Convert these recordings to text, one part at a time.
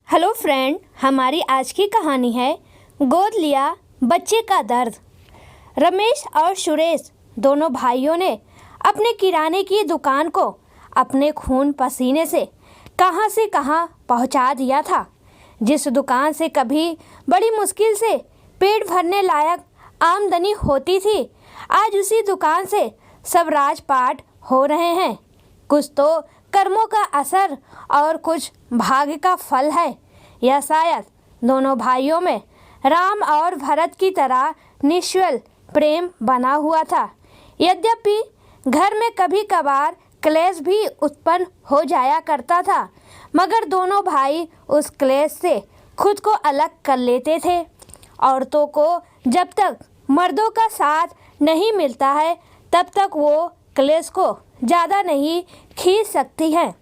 Hello friend, हमारी आज की कहानी है गोद लिया बच्चे का दर्द। रमेश और सुरेश दोनों भाइयों ने अपने किराने की दुकान को अपने खून पसीने से कहां पहुंचा दिया था। जिस दुकान से कभी बड़ी मुश्किल से पेट भरने लायक आमदनी होती थी, आज उसी दुकान से सब राजपाट हो रहे हैं। कुछ तो कर्मों का असर और कुछ भाग्य का फल है, या शायद दोनों भाइयों में राम और भरत की तरह निश्चल प्रेम बना हुआ था। यद्यपि घर में कभी कभार क्लेश भी उत्पन्न हो जाया करता था, मगर दोनों भाई उस क्लेश से खुद को अलग कर लेते थे। औरतों को जब तक मर्दों का साथ नहीं मिलता है, तब तक वो क्लेश को ज़्यादा नहीं खींच सकती हैं।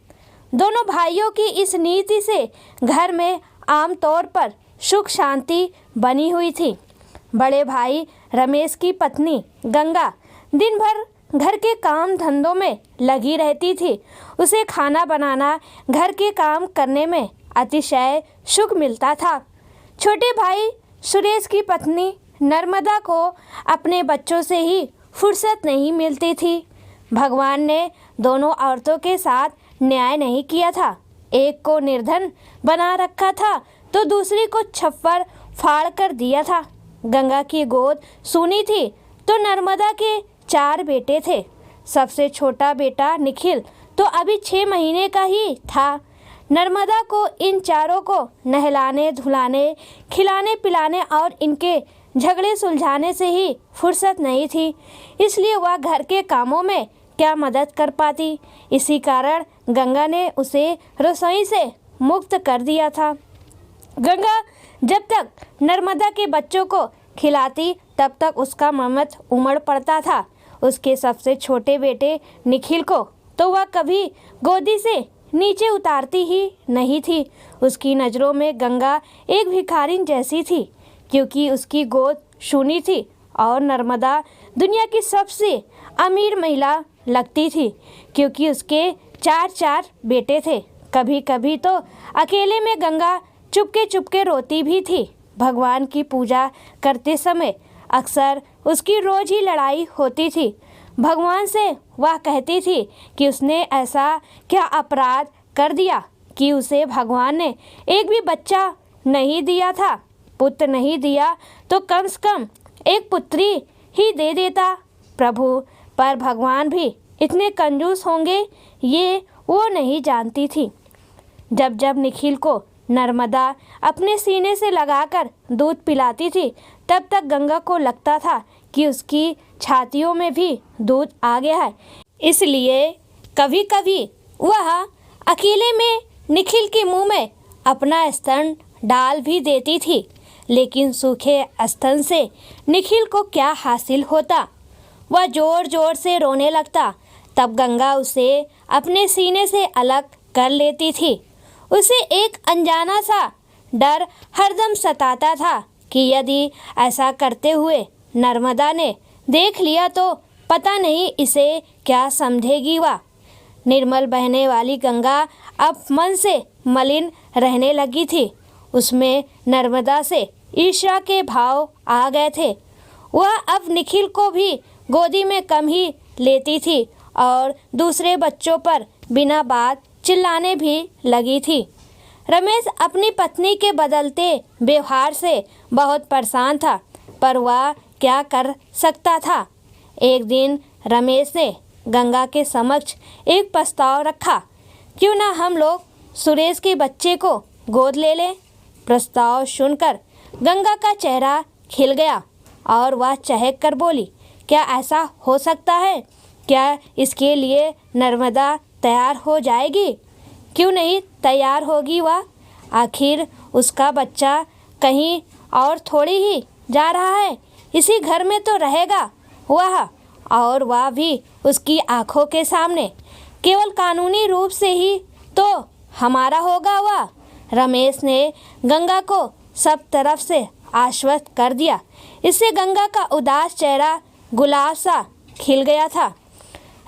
दोनों भाइयों की इस नीति से घर में आमतौर पर सुख शांति बनी हुई थी। बड़े भाई रमेश की पत्नी गंगा दिन भर घर के काम धंधों में लगी रहती थी। उसे खाना बनाना, घर के काम करने में अतिशय सुख मिलता था। छोटे भाई सुरेश की पत्नी नर्मदा को अपने बच्चों से ही फुर्सत नहीं मिलती थी। भगवान ने दोनों औरतों के साथ न्याय नहीं किया था। एक को निर्धन बना रखा था तो दूसरी को छप्पर फाड़ कर दिया था। गंगा की गोद सूनी थी तो नर्मदा के 4 बेटे थे। सबसे छोटा बेटा निखिल तो अभी 6 महीने का ही था। नर्मदा को इन चारों को नहलाने धुलाने, खिलाने पिलाने और इनके झगड़े सुलझाने से ही फुर्सत नहीं थी, इसलिए वह घर के कामों में क्या मदद कर पाती। इसी कारण गंगा ने उसे रसोई से मुक्त कर दिया था। गंगा जब तक नर्मदा के बच्चों को खिलाती, तब तक उसका ममत उमड़ पड़ता था। उसके सबसे छोटे बेटे निखिल को तो वह कभी गोदी से नीचे उतारती ही नहीं थी। उसकी नज़रों में गंगा एक भिखारिन जैसी थी, क्योंकि उसकी गोद सूनी थी और नर्मदा दुनिया की सबसे अमीर महिला लगती थी, क्योंकि उसके 4 बेटे थे। कभी कभी तो अकेले में गंगा चुपके चुपके रोती भी थी। भगवान की पूजा करते समय अक्सर उसकी रोज ही लड़ाई होती थी। भगवान से वह कहती थी कि उसने ऐसा क्या अपराध कर दिया कि उसे भगवान ने एक भी बच्चा नहीं दिया था। पुत्र नहीं दिया तो कम से कम एक पुत्री ही दे देता प्रभु। पर भगवान भी इतने कंजूस होंगे, ये वो नहीं जानती थी। जब जब निखिल को नर्मदा अपने सीने से लगाकर दूध पिलाती थी, तब तक गंगा को लगता था कि उसकी छातियों में भी दूध आ गया है। इसलिए कभी कभी वह अकेले में निखिल के मुंह में अपना स्तन डाल भी देती थी, लेकिन सूखे स्तन से निखिल को क्या हासिल होता। वह जोर जोर से रोने लगता। तब गंगा उसे अपने सीने से अलग कर लेती थी। उसे एक अनजाना सा डर हरदम सताता था कि यदि ऐसा करते हुए नर्मदा ने देख लिया तो पता नहीं इसे क्या समझेगी। वह निर्मल बहने वाली गंगा अब मन से मलिन रहने लगी थी। उसमें नर्मदा से ईर्ष्या के भाव आ गए थे। वह अब निखिल को भी गोदी में कम ही लेती थी और दूसरे बच्चों पर बिना बात चिल्लाने भी लगी थी। रमेश अपनी पत्नी के बदलते व्यवहार से बहुत परेशान था, पर वह क्या कर सकता था। एक दिन रमेश ने गंगा के समक्ष एक प्रस्ताव रखा, क्यों ना हम लोग सुरेश के बच्चे को गोद ले लें। प्रस्ताव सुनकर गंगा का चेहरा खिल गया और वह चहक कर बोली, क्या ऐसा हो सकता है? क्या इसके लिए नर्मदा तैयार हो जाएगी? क्यों नहीं तैयार होगी वह? आखिर उसका बच्चा कहीं और थोड़ी ही जा रहा है, इसी घर में तो रहेगा वह, और वह भी उसकी आंखों के सामने। केवल कानूनी रूप से ही तो हमारा होगा वह। रमेश ने गंगा को सब तरफ से आश्वस्त कर दिया। इससे गंगा का उदास चेहरा गुलाब सा खिल गया था।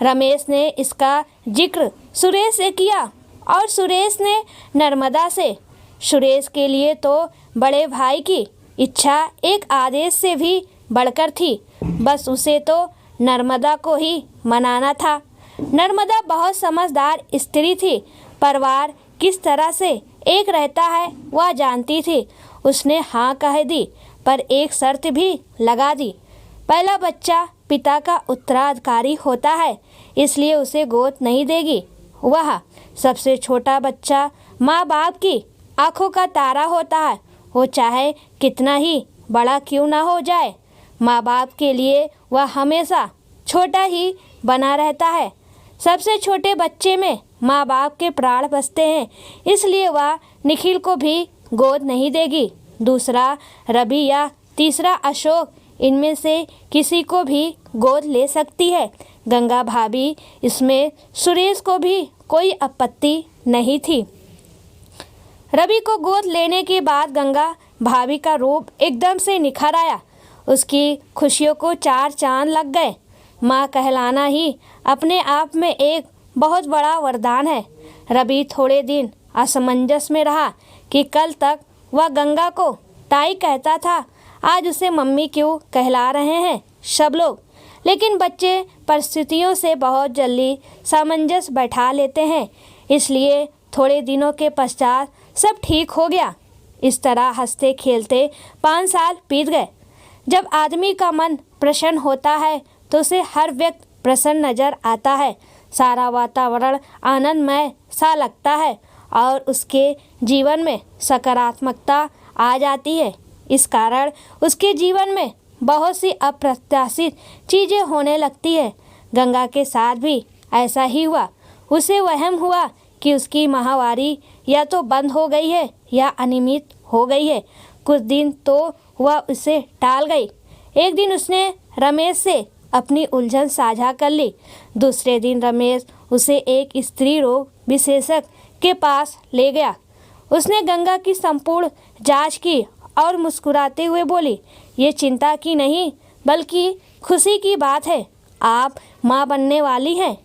रमेश ने इसका जिक्र सुरेश से किया और सुरेश ने नर्मदा से सुरेश के लिए तो बड़े भाई की इच्छा एक आदेश से भी बढ़कर थी। बस उसे तो नर्मदा को ही मनाना था। नर्मदा बहुत समझदार स्त्री थी। परिवार किस तरह से एक रहता है वह जानती थी। उसने हाँ कह दी, पर एक शर्त भी लगा दी। पहला बच्चा पिता का उत्तराधिकारी होता है, इसलिए उसे गोद नहीं देगी। वह सबसे छोटा बच्चा माँ बाप की आंखों का तारा होता है, वो चाहे कितना ही बड़ा क्यों ना हो जाए। माँ बाप के लिए वह हमेशा छोटा ही बना रहता है। सबसे छोटे बच्चे में माँ बाप के प्राण बसते हैं, इसलिए वह निखिल को भी गोद नहीं देगी। दूसरा रवि या तीसरा अशोक, इनमें से किसी को भी गोद ले सकती है गंगा भाभी। इसमें सुरेश को भी कोई आपत्ति नहीं थी। रवि को गोद लेने के बाद गंगा भाभी का रूप एकदम से निखर आया। उसकी खुशियों को चार चांद लग गए। माँ कहलाना ही अपने आप में एक बहुत बड़ा वरदान है। रवि थोड़े दिन असमंजस में रहा कि कल तक वह गंगा को ताई कहता था, आज उसे मम्मी क्यों कहला रहे हैं सब लोग। लेकिन बच्चे परिस्थितियों से बहुत जल्दी सामंजस्य बैठा लेते हैं, इसलिए थोड़े दिनों के पश्चात सब ठीक हो गया। इस तरह हंसते खेलते 5 साल बीत गए। जब आदमी का मन प्रसन्न होता है तो उसे हर व्यक्ति प्रसन्न नजर आता है। सारा वातावरण आनंदमय सा लगता है और उसके जीवन में सकारात्मकता आ जाती है। इस कारण उसके जीवन में बहुत सी अप्रत्याशित चीज़ें होने लगती है। गंगा के साथ भी ऐसा ही हुआ। उसे वहम हुआ कि उसकी माहवारी या तो बंद हो गई है या अनियमित हो गई है। कुछ दिन तो वह उसे टाल गई। एक दिन उसने रमेश से अपनी उलझन साझा कर ली। दूसरे दिन रमेश उसे एक स्त्री रोग विशेषज्ञ के पास ले गया। उसने गंगा की संपूर्ण जांच की और मुस्कुराते हुए बोली, ये चिंता की नहीं बल्कि खुशी की बात है, आप माँ बनने वाली हैं।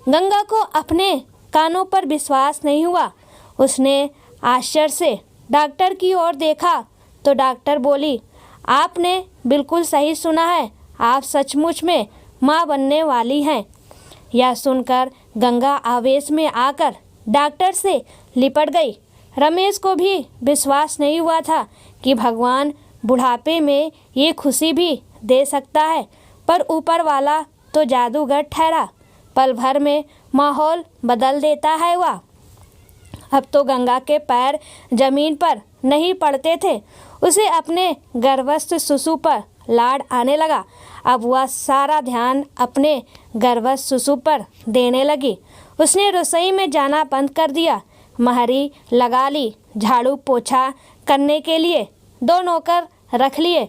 गंगा को अपने कानों पर विश्वास नहीं हुआ। उसने आश्चर्य से डॉक्टर की ओर देखा तो डॉक्टर बोली, आपने बिल्कुल सही सुना है, आप सचमुच में माँ बनने वाली हैं। यह सुनकर गंगा आवेश में आकर डॉक्टर से लिपट गई। रमेश को भी विश्वास नहीं हुआ था कि भगवान बुढ़ापे में ये खुशी भी दे सकता है, पर ऊपर वाला तो जादूगर ठहरा। पल भर में माहौल बदल देता है वह। अब तो गंगा के पैर जमीन पर नहीं पड़ते थे। उसे अपने गर्भस्थ शिशु पर लाड आने लगा। अब वह सारा ध्यान अपने गर्भस्थ शिशु पर देने लगी। उसने रसोई में जाना बंद कर दिया। महरी लगा ली। झाड़ू पोछा करने के लिए 2 नौकर रख लिए।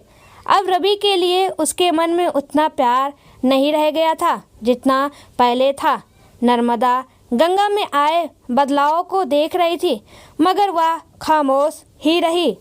अब रवि के लिए उसके मन में उतना प्यार नहीं रह गया था जितना पहले था। नर्मदा गंगा में आए बदलाव को देख रही थी, मगर वह खामोश ही रही।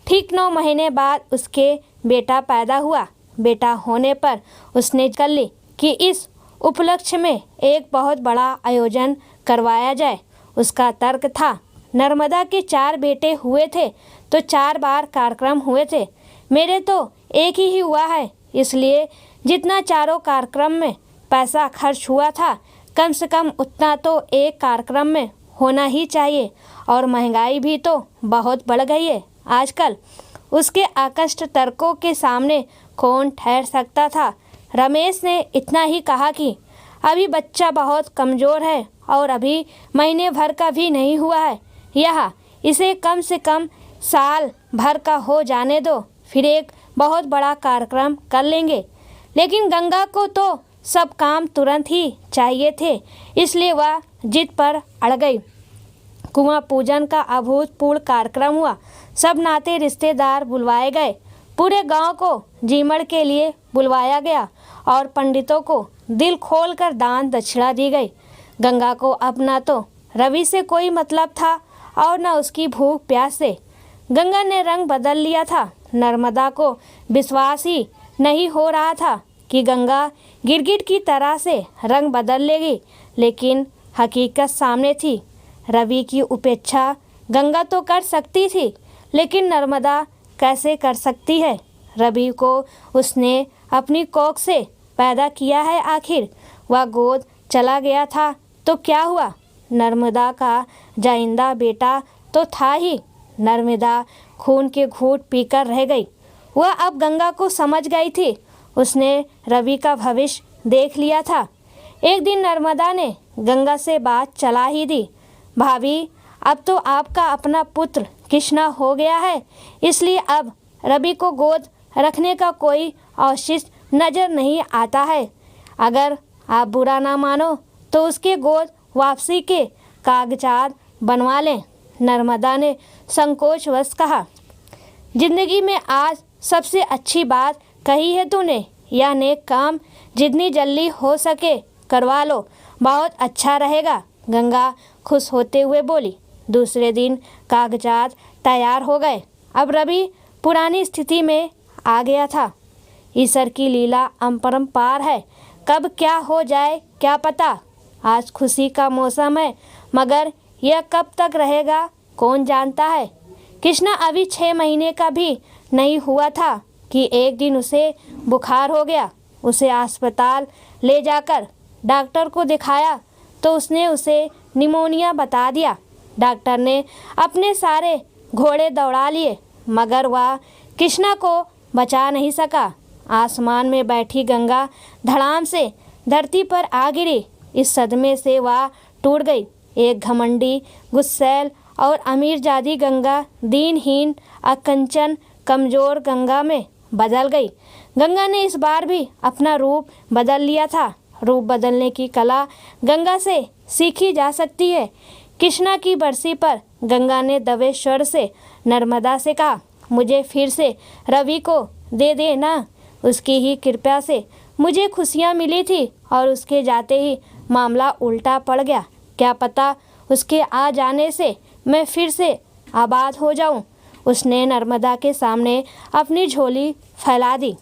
ठीक 9 महीने बाद उसके बेटा पैदा हुआ। बेटा होने पर उसने कर ली कि इस उपलक्ष्य में एक बहुत बड़ा आयोजन करवाया जाए। उसका तर्क था, नर्मदा के 4 बेटे हुए थे तो 4 बार कार्यक्रम हुए थे, मेरे तो एक ही हुआ है, इसलिए जितना चारों कार्यक्रम में पैसा खर्च हुआ था कम से कम उतना तो एक कार्यक्रम में होना ही चाहिए। और महंगाई भी तो बहुत बढ़ गई है आजकल। उसके आकस्ट तर्कों के सामने कौन ठहर सकता था। रमेश ने इतना ही कहा कि अभी बच्चा बहुत कमज़ोर है और अभी महीने भर का भी नहीं हुआ है, यह इसे कम से कम साल भर का हो जाने दो, फिर एक बहुत बड़ा कार्यक्रम कर लेंगे। लेकिन गंगा को तो सब काम तुरंत ही चाहिए थे, इसलिए वह जिद पर अड़ गई। कुआं पूजन का अभूतपूर्व कार्यक्रम हुआ। सब नाते रिश्तेदार बुलवाए गए। पूरे गांव को जीमड़ के लिए बुलवाया गया और पंडितों को दिल खोलकर दान दक्षिणा दी गई। गंगा को अब न तो रवि से कोई मतलब था और न उसकी भूख प्यास से। गंगा ने रंग बदल लिया था। नर्मदा को विश्वास ही नहीं हो रहा था कि गंगा गिरगिट की तरह से रंग बदल लेगी, लेकिन हकीकत सामने थी। रवि की उपेक्षा गंगा तो कर सकती थी, लेकिन नर्मदा कैसे कर सकती है? रवि को उसने अपनी कोख से पैदा किया है, आखिर वह गोद चला गया था तो क्या हुआ? नर्मदा का जाइंदा बेटा तो था ही। नर्मदा खून के घूंट पीकर रह गई। वह अब गंगा को समझ गई थी। उसने रवि का भविष्य देख लिया था। एक दिन नर्मदा ने गंगा से बात चला ही दी, भाभी, अब तो आपका अपना पुत्र कृष्णा हो गया है, इसलिए अब रवि को गोद रखने का कोई औचित्य नज़र नहीं आता है। अगर आप बुरा ना मानो तो उसके गोद वापसी के कागजात बनवा लें। नर्मदा ने संकोचवश कहा। जिंदगी में आज सबसे अच्छी बात कही है तूने। यह नेक काम जितनी जल्दी हो सके करवा लो, बहुत अच्छा रहेगा। गंगा खुश होते हुए बोली। दूसरे दिन कागजात तैयार हो गए। अब रवि पुरानी स्थिति में आ गया था। ईश्वर की लीला अपरंपार है, कब क्या हो जाए क्या पता। आज खुशी का मौसम है, मगर यह कब तक रहेगा कौन जानता है। कृष्णा अभी 6 महीने का भी नहीं हुआ था कि एक दिन उसे बुखार हो गया। उसे अस्पताल ले जाकर डॉक्टर को दिखाया तो उसने उसे निमोनिया बता दिया। डॉक्टर ने अपने सारे घोड़े दौड़ा लिए, मगर वह कृष्णा को बचा नहीं सका। आसमान में बैठी गंगा धड़ाम से धरती पर आ गिरी। इस सदमे से वह टूट गई। एक घमंडी, गुस्सैल और अमीरजादी गंगा दीनहीन, अकंचन, कमज़ोर गंगा में बदल गई। गंगा ने इस बार भी अपना रूप बदल लिया था। रूप बदलने की कला गंगा से सीखी जा सकती है। कृष्णा की बरसी पर गंगा ने दबे स्वर से नर्मदा से कहा, मुझे फिर से रवि को दे देना। उसकी ही कृपा से मुझे खुशियाँ मिली थी और उसके जाते ही मामला उल्टा पड़ गया। क्या पता उसके आ जाने से मैं फिर से आबाद हो जाऊं। उसने नर्मदा के सामने अपनी झोली फैला दी।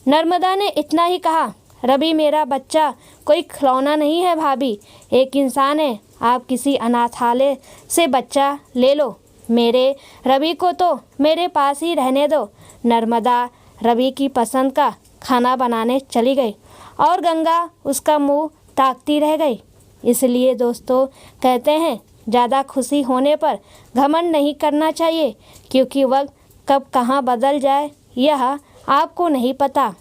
नर्मदा ने इतना ही कहा, रवि मेरा बच्चा कोई खिलौना नहीं है भाभी, एक इंसान है। आप किसी अनाथालय से बच्चा ले लो। मेरे रवि को तो मेरे पास ही रहने दो। नर्मदा रवि की पसंद का खाना बनाने चली गई और गंगा उसका मुंह ताकती रह गई। इसलिए दोस्तों कहते हैं, ज़्यादा खुशी होने पर घमंड नहीं करना चाहिए, क्योंकि वक्त कब कहाँ बदल जाए यह आपको नहीं पता।